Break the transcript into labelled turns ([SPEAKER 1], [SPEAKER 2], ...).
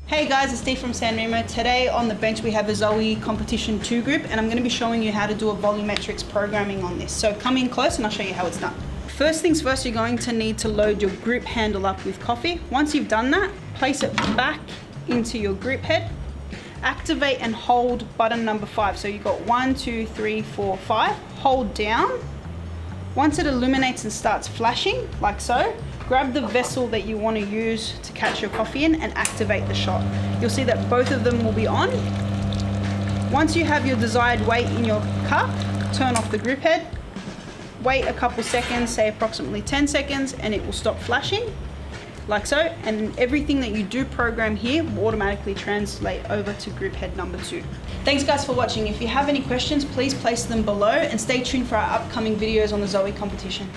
[SPEAKER 1] Hey guys, it's Steve from Sanremo. Today on the bench we have a Zoe Competition 2 group and I'm going to be showing you how to do a volumetrics programming on this. So come in close and I'll show you how it's done. First things first, you're going to need to load your group handle up with coffee. Once you've done that, place it back into your group head. Activate and hold button number 5. So you've got 1, 2, 3, 4, 5. Hold down. Once it illuminates and starts flashing, like so, grab the vessel that you want to use to catch your coffee in and activate the shot. You'll see that both of them will be on. Once you have your desired weight in your cup, turn off the group head, wait a couple seconds, say approximately 10 seconds, and it will stop flashing, like so, and everything that you do program here will automatically translate over to group head number 2. Thanks guys for watching. If you have any questions, please place them below and stay tuned for our upcoming videos on the Zoe competition.